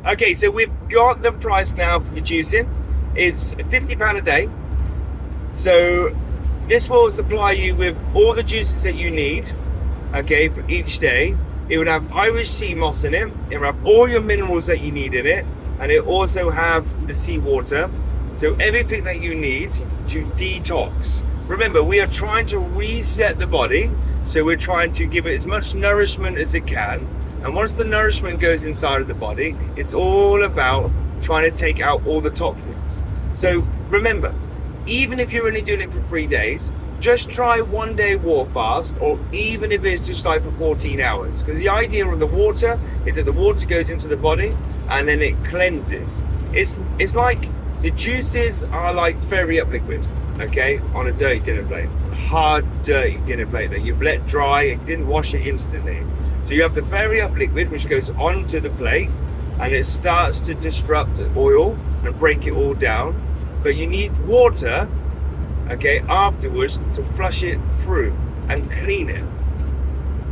Okay, so we've got the price now for the juicing. It's £50 a day. So this will supply you with all the juices that you need, okay, for each day. It would have Irish sea moss in it. It would have all your minerals that you need in it. And it also have the seawater. So everything that you need to detox. Remember, we are trying to reset the body. So we're trying to give it as much nourishment as it can. And once the nourishment goes inside of the body, it's all about trying to take out all the toxins. So remember, even if you're only doing it for 3 days, just try 1 day water fast, or even if it's just like for 14 hours. Because the idea of the water is that the water goes into the body and then it cleanses. It's like the juices are like Fairy Up liquid, okay, on a dirty dinner plate. Hard, dirty dinner plate that you've let dry and didn't wash it instantly. So you have the Fairy Up liquid, which goes onto the plate and it starts to disrupt the oil and break it all down. But you need water, okay, afterwards to flush it through and clean it.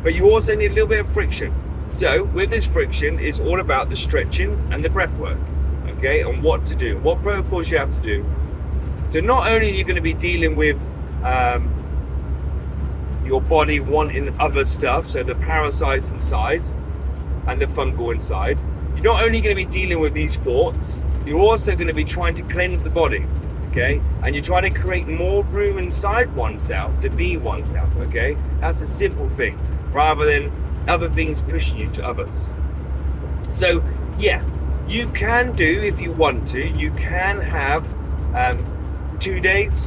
But you also need a little bit of friction. So with this friction, it's all about the stretching and the breath work, okay, and what to do, what protocols you have to do. So not only are you going to be dealing with your body wanting other stuff, so the parasites inside and the fungal inside, you're not only going to be dealing with these thoughts, you're also going to be trying to cleanse the body, okay? And you're trying to create more room inside oneself to be oneself, okay? That's a simple thing, rather than other things pushing you to others. So, yeah, you can do, if you want to, you can have 2 days,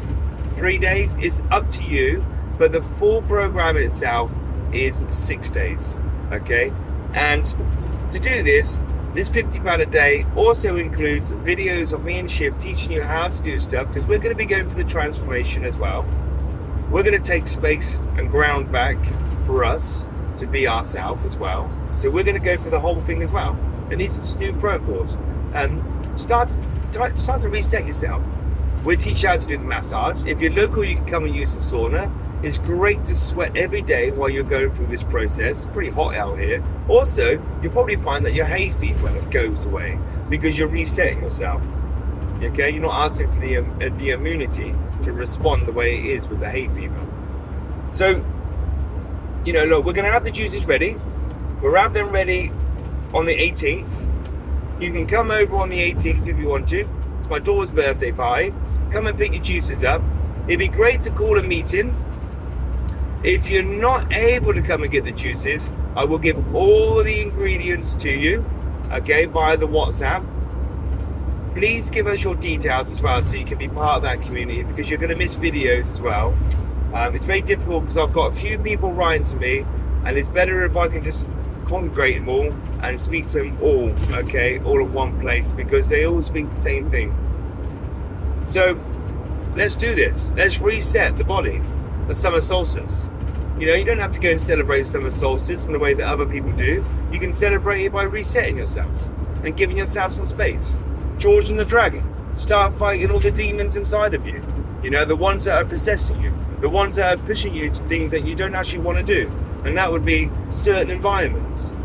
3 days, it's up to you, but the full program itself is 6 days, okay? And to do this £50 a day also includes videos of me and Shiv teaching you how to do stuff, because we're going to be going for the transformation as well. We're going to take space and ground back for us to be ourselves as well. So we're going to go for the whole thing as well. And these are just new protocols. Start to reset yourself. We'll teach you how to do the massage. If you're local, you can come and use the sauna. It's great to sweat every day while you're going through this process. It's pretty hot out here. Also, you'll probably find that your hay fever goes away because you're resetting yourself. Okay, you're not asking for the immunity to respond the way it is with the hay fever. So, you know, look, we're going to have the juices ready. We'll have them ready on the 18th. You can come over on the 18th if you want to. It's my daughter's birthday party. Come and pick your juices up. It'd be great to call a meeting. If you're not able to come and get the juices, I will give all the ingredients to you, okay, via the WhatsApp. Please give us your details as well so you can be part of that community, because you're going to miss videos as well. It's very difficult because I've got a few people writing to me, and it's better if I can just congregate them all and speak to them all, okay, all in one place, because they all speak the same thing. So let's do this. Let's reset the body. The summer solstice. You know, you don't have to go and celebrate summer solstice in the way that other people do. You can celebrate it by resetting yourself and giving yourself some space. George and the Dragon. Start fighting all the demons inside of you. You know, the ones that are possessing you. The ones that are pushing you to things that you don't actually want to do. And that would be certain environments.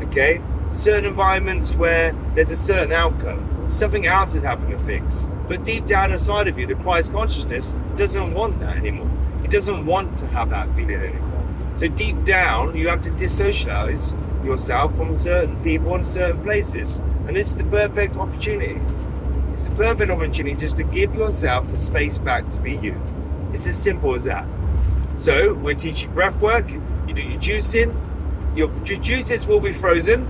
Okay? Certain environments where there's a certain outcome. Something else is happening to fix. But deep down inside of you, the Christ consciousness doesn't want that anymore. It doesn't want to have that feeling anymore. So deep down, you have to dissocialize yourself from certain people and certain places. And this is the perfect opportunity. It's the perfect opportunity just to give yourself the space back to be you. It's as simple as that. So we'll teach you breath work. You do your juicing. Your juices will be frozen.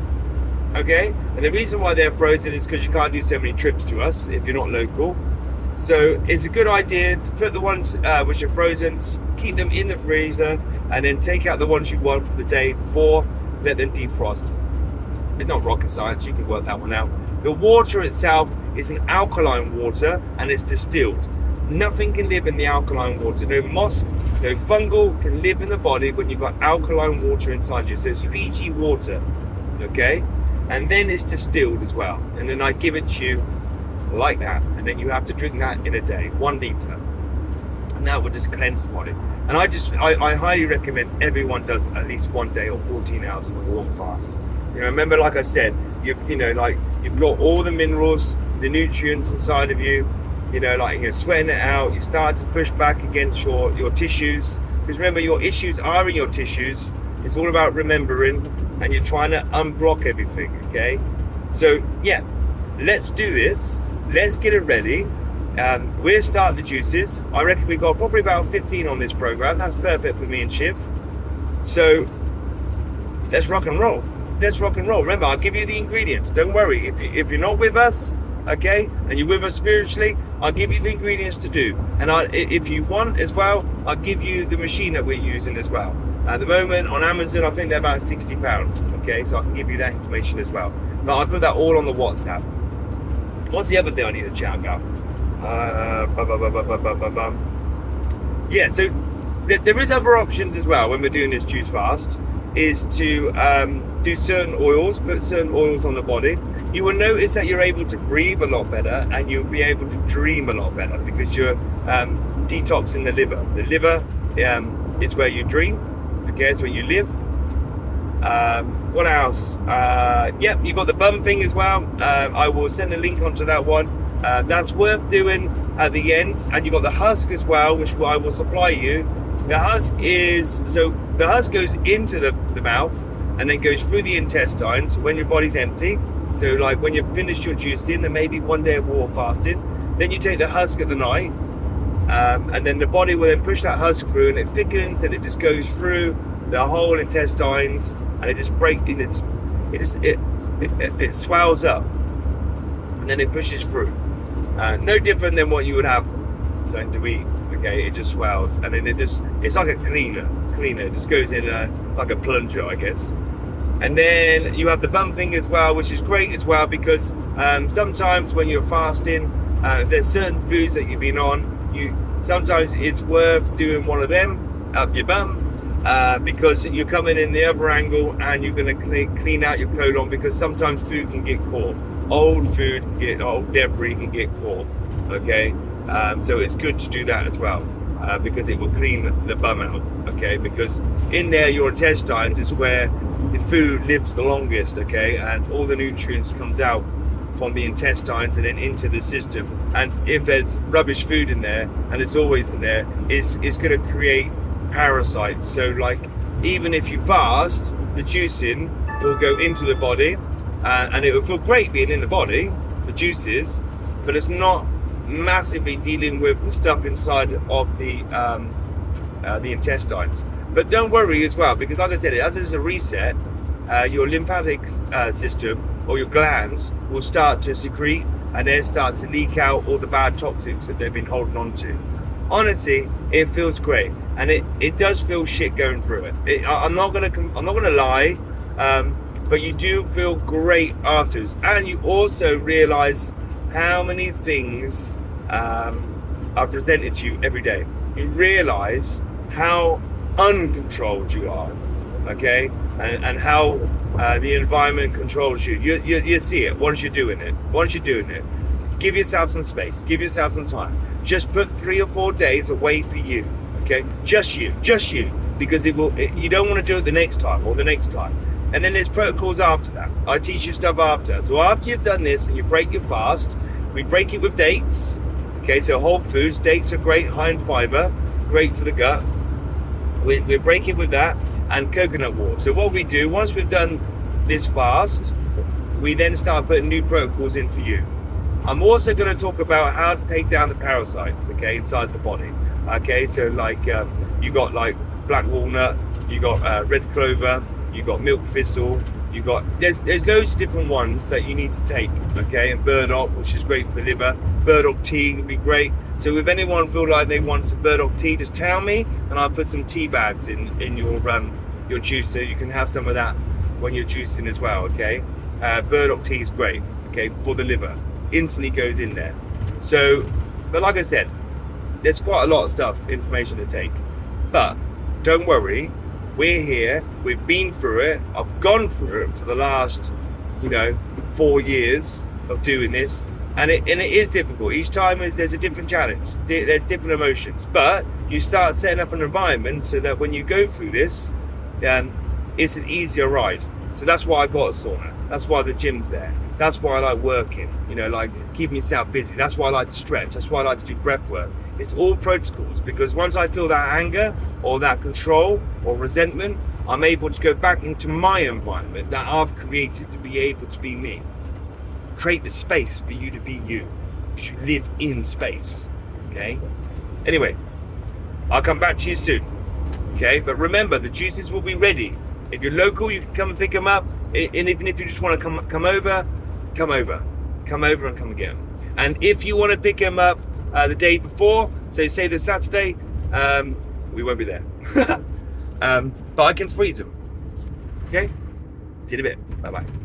Okay? And the reason why they're frozen is because you can't do so many trips to us if you're not local. So it's a good idea to put the ones which are frozen, keep them in the freezer, and then take out the ones you want for the day before, let them defrost. It's not rocket science, you can work that one out. The water itself is an alkaline water and it's distilled. Nothing can live in the alkaline water. No moss, no fungal can live in the body when you've got alkaline water inside you. So it's Fiji water, okay? And then it's distilled as well. And then I give it to you like that, and then you have to drink that in a day, 1 liter, and that will just cleanse the body. And I highly recommend everyone does at least 1 day or 14 hours of a warm fast. You know, remember, like I said, you've got all the minerals, the nutrients inside of you. You know, like you're sweating it out. You start to push back against your tissues, because remember, your issues are in your tissues. It's all about remembering, and you're trying to unblock everything. Okay, so yeah, let's do this. Let's get it ready. We'll start the juices. I reckon we've got probably about 15 on this program. That's perfect for me and Shiv. So let's rock and roll. Let's rock and roll. Remember, I'll give you the ingredients. Don't worry. If you're not with us, okay, and you're with us spiritually, I'll give you the ingredients to do. And if you want as well, I'll give you the machine that we're using as well. At the moment on Amazon, I think they're about £60. Okay, so I can give you that information as well. But I'll put that all on the WhatsApp. What's the other thing I need to chat about? Yeah, so there is other options as well when we're doing this juice fast, is to do certain oils, put certain oils on the body. You will notice that you're able to breathe a lot better, and you'll be able to dream a lot better, because you're detoxing the liver. The liver is where you dream, okay, it's where you live. What else? Yep, you got the bum thing as well. I will send a link onto that one. That's worth doing at the end. And you got the husk as well, which I will supply you. The husk goes into the mouth and then goes through the intestines when your body's empty. So like when you've finished your juicing, then maybe one day of water fasting, then you take the husk at the night, and then the body will then push that husk through, and it thickens, and it just goes through the whole intestines, and it just it swells up, and then it pushes through. No different than what you would have something to eat. Okay, it just swells, and then it's like a cleaner. It just goes in like a plunger, I guess. And then you have the bum thing as well, which is great as well, because sometimes when you're fasting, there's certain foods that you've been on. Sometimes it's worth doing one of them up your bum, because you're coming in the other angle, and you're going to clean out your colon, because sometimes food can get caught. Old debris can get caught. Okay, so it's good to do that as well, because it will clean the bum out. Okay, because in there, your intestines is where the food lives the longest. Okay, and all the nutrients comes out from the intestines and then into the system. And if there's rubbish food in there, and it's always in there, it's going to create parasites. So like, even if you fast, the juicing will go into the body, and it will feel great being in the body, the juices, but it's not massively dealing with the stuff inside of the intestines. But don't worry as well, because like I said, as it's a reset, your lymphatic system, or your glands, will start to secrete, and then start to leak out all the bad toxics that they've been holding on to. Honestly, it feels great, and it does feel shit going through it. I'm not gonna lie, but you do feel great afterwards, and you also realize how many things are presented to you every day. You realize how uncontrolled you are, okay, and how the environment controls you. You see it once you're doing it. Give yourself some space, give yourself some time. Just put 3 or 4 days away for you, okay? Just you, because you don't want to do it the next time or the next time. And then there's protocols after that. I teach you stuff after. So after you've done this and you break your fast, we break it with dates. Okay, so whole foods, dates are great, high in fiber, great for the gut. We break it with that, and coconut water. So what we do, once we've done this fast, we then start putting new protocols in for you. I'm also going to talk about how to take down the parasites, okay, inside the body. Okay, so like you got like black walnut, you got red clover, you got milk thistle, you got there's loads of different ones that you need to take. Okay, and burdock, which is great for the liver. Burdock tea would be great. So if anyone feel like they want some burdock tea, just tell me, and I'll put some tea bags in your juice, so you can have some of that when you're juicing as well. Okay, burdock tea is great. Okay, for the liver, instantly goes in there. So, but like I said, there's quite a lot of information to take. But don't worry, we're here. We've been through it. I've gone through it for the last, 4 years of doing this, and it is difficult. Each time there's a different challenge. There's different emotions, but you start setting up an environment so that when you go through this, it's an easier ride. So that's why I got a sauna. That's why the gym's there. That's why I like working, you know, like keeping yourself busy. That's why I like to stretch. That's why I like to do breath work. It's all protocols, because once I feel that anger or that control or resentment, I'm able to go back into my environment that I've created to be able to be me. Create the space for you to be you. You should live in space, okay? Anyway, I'll come back to you soon, okay? But remember, the juices will be ready. If you're local, you can come and pick them up. And even if you just want to come over. Come over and come and get them. And if you want to pick them up the day before, so say the Saturday, we won't be there. But I can freeze them, okay? See you in a bit. Bye-bye.